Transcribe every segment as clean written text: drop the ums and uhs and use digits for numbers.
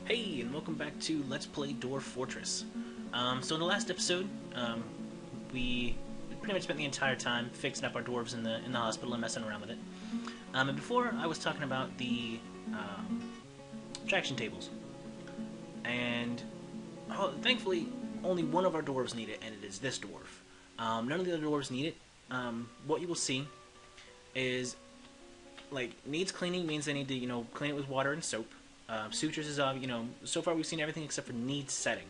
Hey, and welcome back to Let's Play Dwarf Fortress. So in the last episode, we pretty much spent the entire time fixing up our dwarves in the hospital and messing around with it. And before, I was talking about the traction tables, and thankfully, only one of our dwarves need it, and it is this dwarf. None of the other dwarves need it. What you will see is, like, needs cleaning means they need to, clean it with water and soap. Sutures is, so far we've seen everything except for needs setting.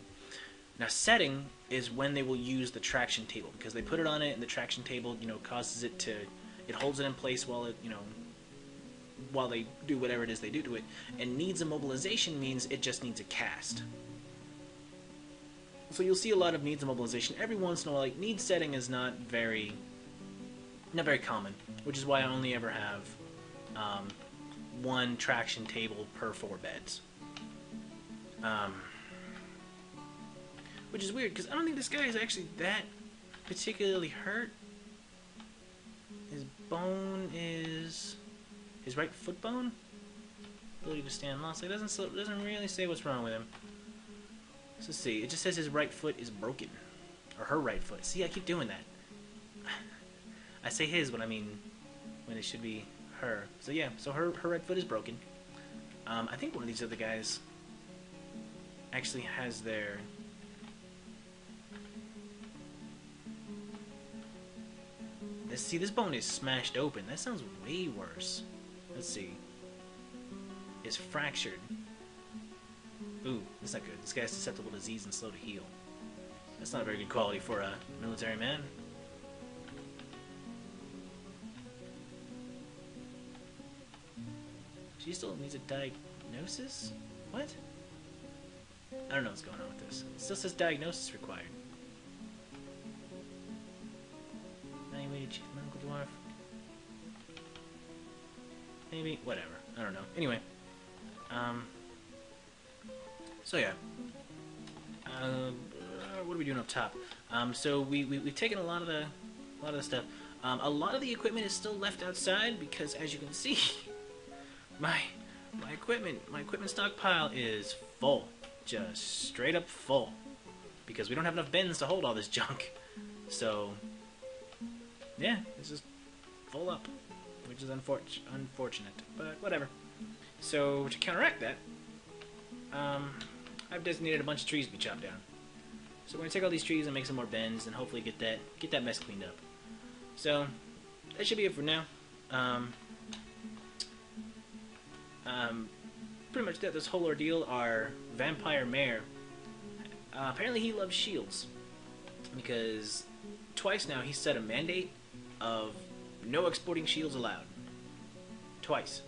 Now, setting is when they will use the traction table, because they put it on it, and the traction table, causes it to, it holds it in place while it, while they do whatever it is they do to it. And needs immobilization means it just needs a cast. So you'll see a lot of needs immobilization. Every once in a while, like, needs setting is not very common, which is why I only ever have, one traction table per 4 beds. Which is weird, because I don't think this guy is actually that particularly hurt. His bone is his right foot bone? Ability to stand lost. It doesn't really say what's wrong with him. So let's see. It just says his right foot is broken. Or her right foot. See, I keep doing that. I say his when I mean when it should be her. So yeah, so her right foot is broken. I think one of these other guys actually has their... See, this bone is smashed open. That sounds way worse. Let's see. It's fractured. Ooh, that's not good. This guy's susceptible to disease and slow to heal. That's not a very good quality for a military man. She still needs a diagnosis? What? I don't know what's going on with this. It still says diagnosis required. Evaluated chief medical dwarf. Maybe, whatever. I don't know. Anyway. So yeah. What are we doing up top? So we've taken a lot of the stuff. A lot of the equipment is still left outside because, as you can see, my equipment stockpile is full, just straight up full, because we don't have enough bins to hold all this junk. So yeah, it's just full up, which is unfortunate, but whatever. So to counteract that, I've designated a bunch of trees to be chopped down. So we're gonna take all these trees and make some more bins, and hopefully get that mess cleaned up. So that should be it for now. Pretty much that this whole ordeal, our vampire mayor, apparently he loves shields, because twice now he set a mandate of no exporting shields allowed. Twice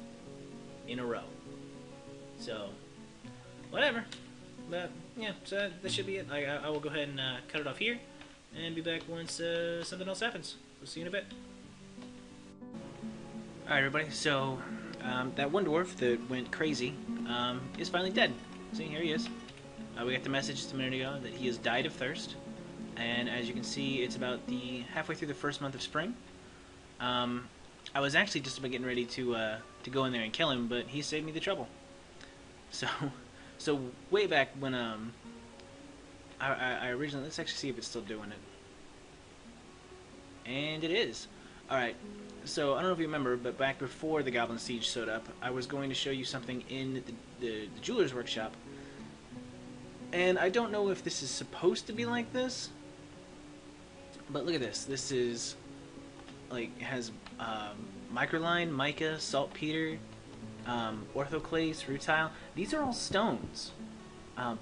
in a row. So whatever. But yeah, so that should be it. I will go ahead and cut it off here, and be back once something else happens. We'll see you in a bit. Alright everybody, so that one dwarf that went crazy is finally dead. See, here he is. We got the message just a minute ago that he has died of thirst, and as you can see, it's about halfway through the first month of spring. I was actually just about getting ready to go in there and kill him, but he saved me the trouble. So way back when I originally, let's actually see if it's still doing it, and it is. All right. So, I don't know if you remember, but back before the Goblin Siege showed up, I was going to show you something in the jeweler's workshop. And I don't know if this is supposed to be like this, but look at this. This is, like, it has microline, mica, saltpeter, orthoclase, rutile. These are all stones.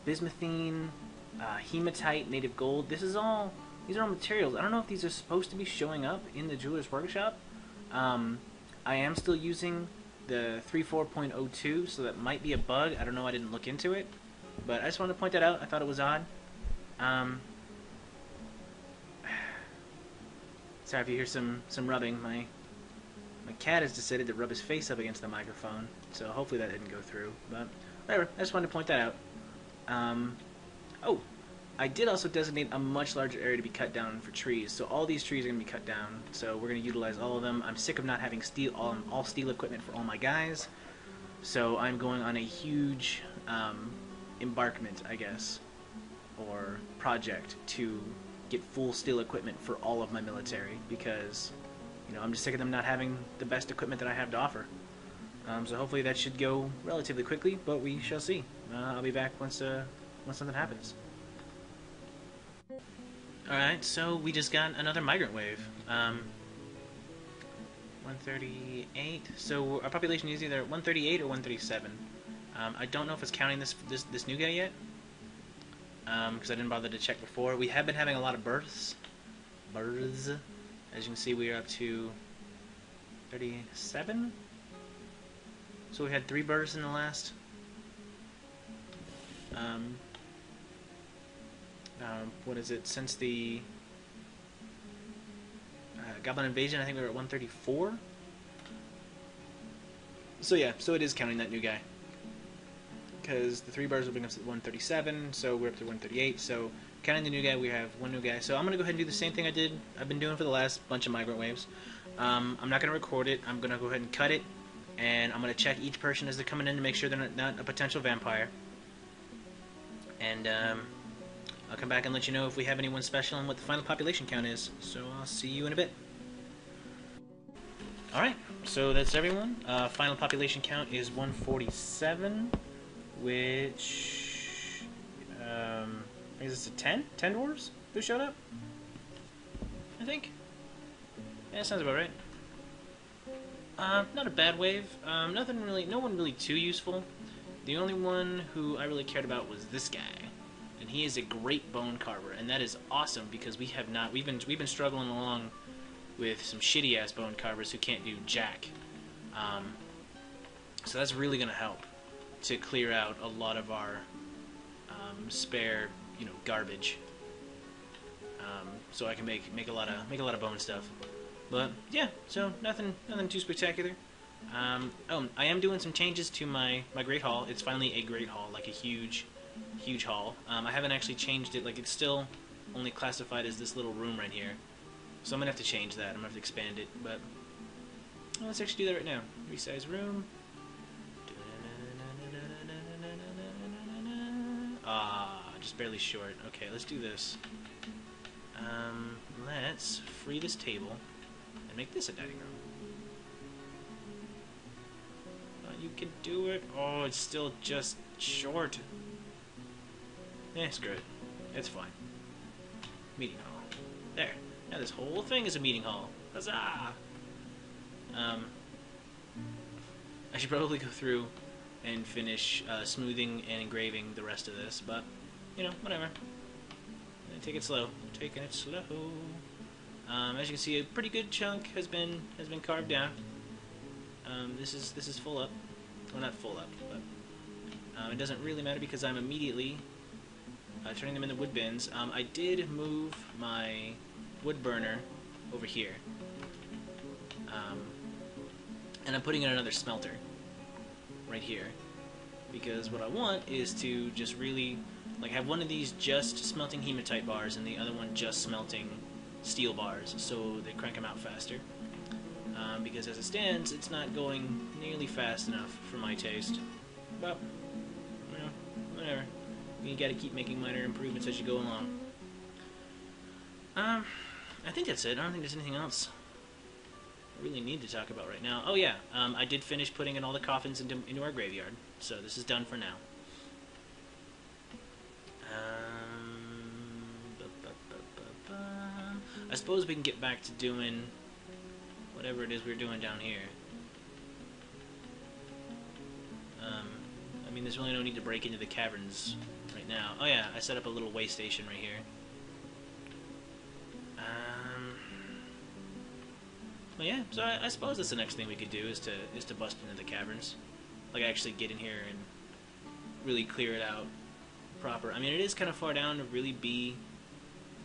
Bismuthine, hematite, native gold. These are all materials. I don't know if these are supposed to be showing up in the jeweler's workshop. I am still using the 3.4.02, so that might be a bug. I don't know, I didn't look into it. But I just wanted to point that out. I thought it was odd. Sorry if you hear some rubbing. My cat has decided to rub his face up against the microphone, so hopefully that didn't go through. But whatever, I just wanted to point that out. Oh, I did also designate a much larger area to be cut down for trees, so all these trees are going to be cut down, so we're going to utilize all of them. I'm sick of not having all steel equipment for all my guys, so I'm going on a huge embarkment, I guess, or project to get full steel equipment for all of my military, because I'm just sick of them not having the best equipment that I have to offer. So hopefully that should go relatively quickly, but we shall see. I'll be back once something happens. Alright, so we just got another migrant wave. 138. So our population is either 138 or 137. I don't know if it's counting this new guy yet, because I didn't bother to check before. We have been having a lot of births. As you can see, we are up to 37. So we had 3 births in the last. What is it? Since the Goblin Invasion, I think we were at 134. So yeah, so it is counting that new guy. Because the 3 bars will bring us to 137, so we're up to 138. So counting the new guy, we have 1 new guy. So I'm going to go ahead and do the same thing I've been doing for the last bunch of migrant waves. I'm not going to record it. I'm going to go ahead and cut it. And I'm going to check each person as they're coming in to make sure they're not a potential vampire. And I'll come back and let you know if we have anyone special and what the final population count is. So I'll see you in a bit. Alright, so that's everyone. Final population count is 147, which brings us to 10? 10 dwarves who showed up? I think. Yeah, sounds about right. Not a bad wave. No one really too useful. The only one who I really cared about was this guy. And he is a great bone carver, and that is awesome because we've been struggling along with some shitty ass bone carvers who can't do jack. So that's really gonna help to clear out a lot of our spare, garbage. So I can make a lot of bone stuff. But yeah, so nothing too spectacular. I am doing some changes to my great hall. It's finally a great hall, like a huge hall. I haven't actually changed it. Like, it's still only classified as this little room right here. So I'm gonna have to change that. I'm gonna have to expand it. But let's actually do that right now. Resize room. Just barely short. Okay, let's do this. Let's free this table and make this a dining room. You can do it. Oh, it's still just short. Screw it. It's fine. Meeting hall. There. Now this whole thing is a meeting hall. Huzzah! I should probably go through and finish smoothing and engraving the rest of this, but, whatever. Take it slow. Taking it slow. As you can see, a pretty good chunk has been carved down. This is full up. Well, not full up, but it doesn't really matter because I'm immediately turning them into wood bins. I did move my wood burner over here, and I'm putting in another smelter right here because what I want is to just really have one of these just smelting hematite bars and the other one just smelting steel bars, so they crank them out faster. Because as it stands, it's not going nearly fast enough for my taste. But, whatever. You gotta keep making minor improvements as you go along. I think that's it. I don't think there's anything else I really need to talk about right now. Oh yeah, I did finish putting in all the coffins into our graveyard, so this is done for now. I suppose we can get back to doing whatever it is we're doing down here. I mean, there's really no need to break into the caverns right now. Oh yeah, I set up a little way station right here. Well, yeah, so I suppose that's the next thing we could do is to bust into the caverns, actually get in here and really clear it out proper. I mean, it is kind of far down to really be,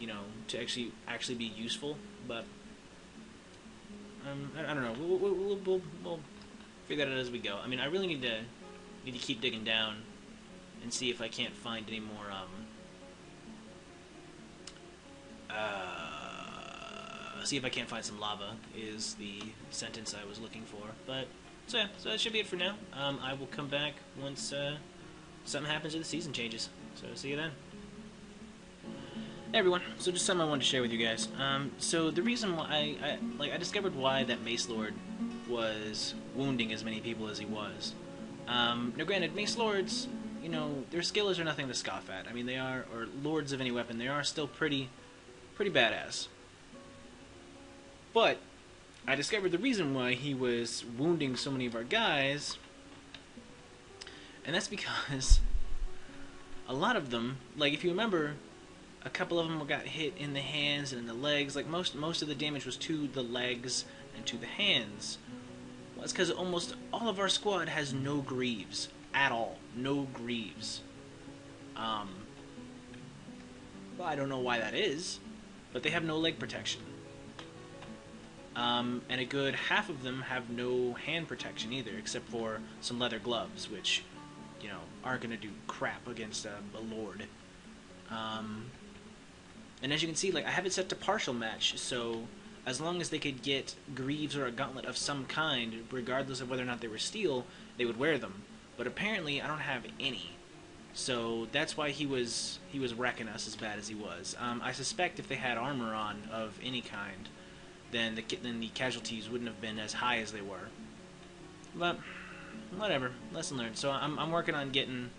to actually be useful, but I don't know. We'll figure that out as we go. I mean, I really need to keep digging down and see if I can't find any more see if I can't find some lava is the sentence I was looking for. But so yeah, so that should be it for now. I will come back once something happens or the season changes. So see you then. Hey everyone, so just something I wanted to share with you guys. So the reason why I discovered why that Mace Lord was wounding as many people as he was. Now granted, Mace Lords, you know, their skills are nothing to scoff at. I mean, they are, or Lords of any weapon, they are still pretty badass. But I discovered the reason why he was wounding so many of our guys, and that's because a lot of them, like if you remember, a couple of them got hit in the hands and in the legs. Like most of the damage was to the legs and to the hands. Well, it's because almost all of our squad has no greaves at all. No greaves. Well, I don't know why that is, but they have no leg protection. And a good half of them have no hand protection either, except for some leather gloves, which, you know, aren't going to do crap against a lord. And as you can see, like, I have it set to partial match, so as long as they could get greaves or a gauntlet of some kind, regardless of whether or not they were steel, they would wear them. But apparently, I don't have any. So that's why he was wrecking us as bad as he was. I suspect if they had armor on of any kind, then the casualties wouldn't have been as high as they were. But whatever, lesson learned. So I'm working on getting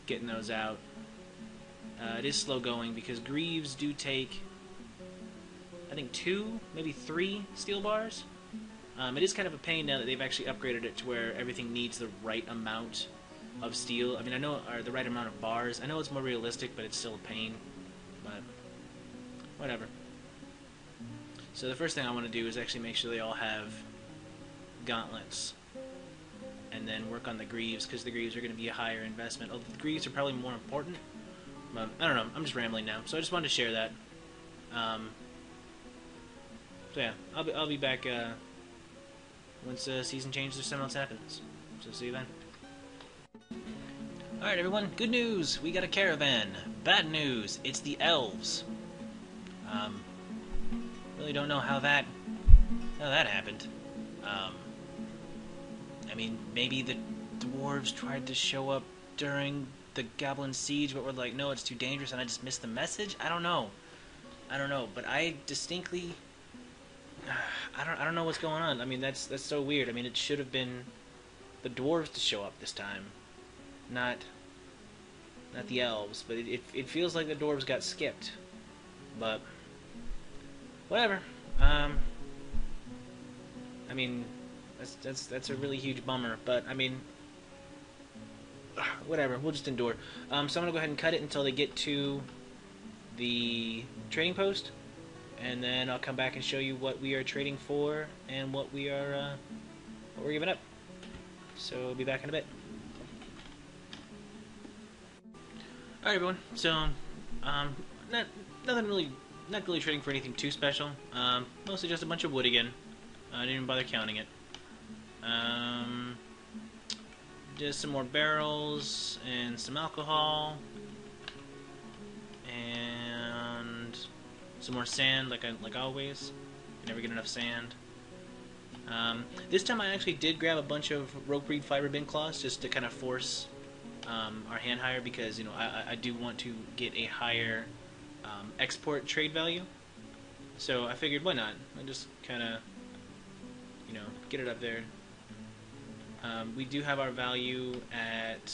those out. It is slow going because greaves do take, I think, 2, maybe 3 steel bars. It is kind of a pain now that they've actually upgraded it to where everything needs the right amount of steel. I mean, I know, or the right amount of bars. I know it's more realistic, but it's still a pain. But whatever. So the first thing I want to do is actually make sure they all have gauntlets, and then work on the greaves, because the greaves are going to be a higher investment. Although the greaves are probably more important. But I don't know. I'm just rambling now. So I just wanted to share that. So yeah, I'll be back once season changes or something else happens. So see you then. Alright everyone, good news! We got a caravan. Bad news, it's the Elves. Really don't know how that happened. I mean, maybe the dwarves tried to show up during the goblin siege, but we're like, no, it's too dangerous, and I just missed the message. I don't know, but I distinctly, I don't know what's going on. I mean, that's so weird. I mean, it should have been the dwarves to show up this time, not the elves. But it feels like the dwarves got skipped. But whatever. I mean, that's a really huge bummer. But I mean, whatever. We'll just endure. So I'm gonna go ahead and cut it until they get to the trading post, and then I'll come back and show you what we are trading for and what we're giving up. So I'll be back in a bit. Alright everyone, so not really trading for anything too special. Mostly just a bunch of wood again. I didn't even bother counting it. Just some more barrels and some alcohol and some more sand, like always. You never get enough sand. This time I actually did grab a bunch of rope reed fiber bin cloths just to kind of force our hand hire, because, you know, I do want to get a higher export trade value. So I figured, why not? I just kind of, you know, get it up there. We do have our value at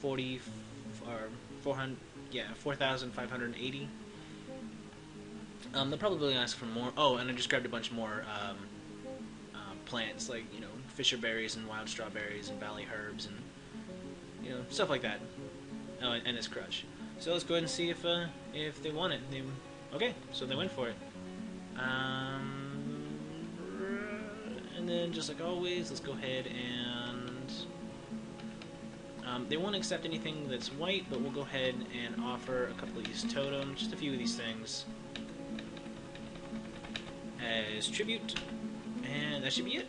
4,580. They'll probably ask for more. Oh, and I just grabbed a bunch more plants, like, you know, fisher berries and wild strawberries and valley herbs and, you know, stuff like that. Oh, and this crush. So let's go ahead and see if they want it. Okay, so they went for it. And then, just like always, let's go ahead and they won't accept anything that's white, but we'll go ahead and offer a couple of these totems, just a few of these things, as tribute, and that should be it.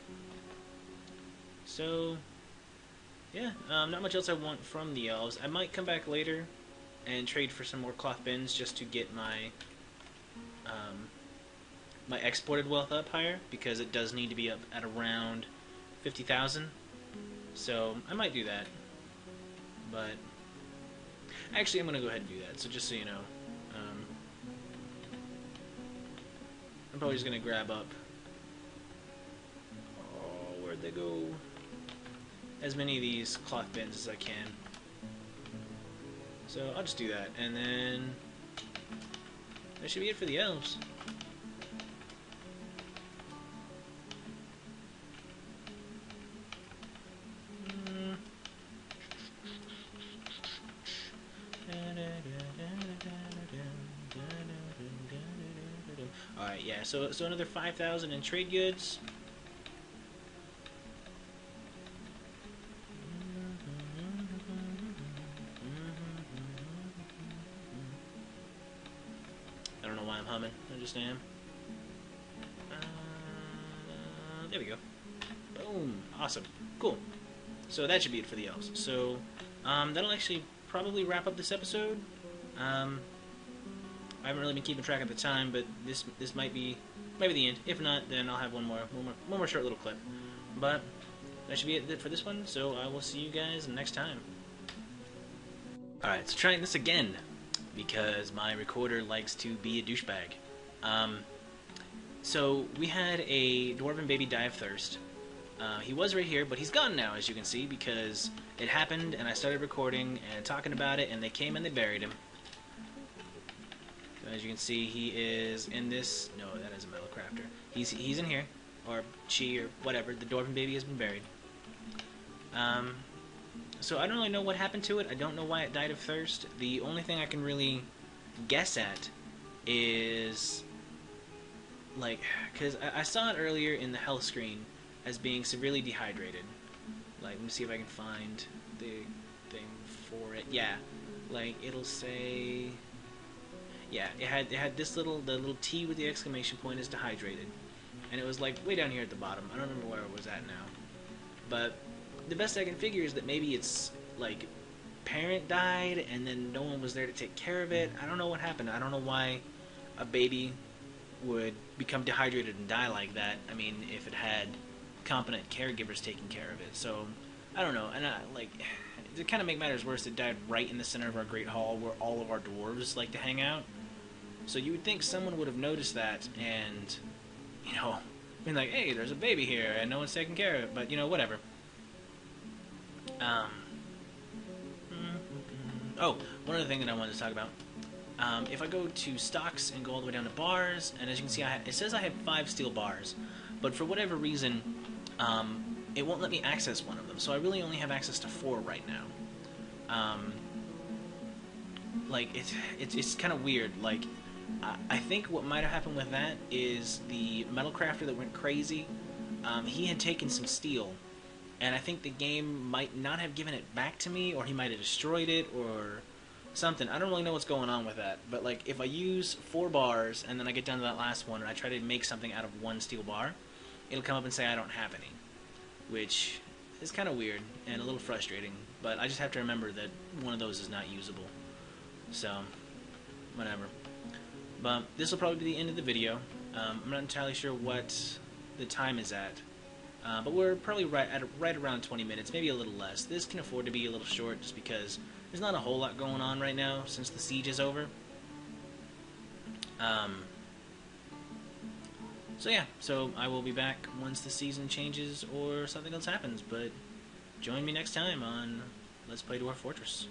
So, yeah, not much else I want from the elves. I might come back later and trade for some more cloth bins just to get my my exported wealth up higher, because it does need to be up at around 50,000. So I might do that, but actually I'm gonna go ahead and do that. So just so you know, I'm probably just gonna grab up. Oh, where'd they go? As many of these cloth bins as I can. So I'll just do that, and then that should be it for the elves. Alright, yeah, so another 5,000 in trade goods. I don't know why I'm humming, I just am. There we go. Boom. Awesome. Cool. So that should be it for the elves. So that'll actually probably wrap up this episode. I haven't really been keeping track of the time, but this might be the end. If not, then I'll have one more short little clip. But that should be it for this one. So I will see you guys next time. All right, so trying this again because my recorder likes to be a douchebag. So we had a dwarven baby die of thirst. He was right here, but he's gone now, as you can see, because it happened, and I started recording and talking about it, and they came and they buried him. So as you can see, he is in this. No, that is a metal crafter. He's in here, or she, or whatever. The dwarven baby has been buried. So I don't really know what happened to it. I don't know why it died of thirst. The only thing I can really guess at is, like, because I saw it earlier in the health screen as being severely dehydrated. Like, let me see if I can find the thing for it. Yeah, like it'll say, yeah, it had this the little T with the exclamation point is dehydrated, and it was like way down here at the bottom. I don't remember where it was at now, but the best I can figure is that maybe it's like parent died and then no one was there to take care of it. I don't know what happened. I don't know why a baby would become dehydrated and die like that. I mean, if it had competent caregivers taking care of it. So I don't know. And to kind of make matters worse, it died right in the center of our great hall where all of our dwarves like to hang out. So you would think someone would have noticed that and, you know, been like, hey, there's a baby here and no one's taking care of it. But, you know, whatever. Oh, one other thing that I wanted to talk about. If I go to stocks and go all the way down to bars, and as you can see, it says I have 5 steel bars, but for whatever reason, it won't let me access one of them. So I really only have access to 4 right now. Like it's kind of weird. Like I think what might have happened with that is the metal crafter that went crazy. He had taken some steel. And I think the game might not have given it back to me, or he might have destroyed it, or something. I don't really know what's going on with that. But, like, if I use 4 bars, and then I get down to that last one, and I try to make something out of 1 steel bar, it'll come up and say I don't have any. Which is kind of weird, and a little frustrating. But I just have to remember that one of those is not usable. So, whatever. But this will probably be the end of the video. I'm not entirely sure what the time is at. But we're probably right around 20 minutes, maybe a little less. This can afford to be a little short just because there's not a whole lot going on right now since the siege is over. So yeah, so I will be back once the season changes or something else happens, but join me next time on Let's Play Dwarf Fortress.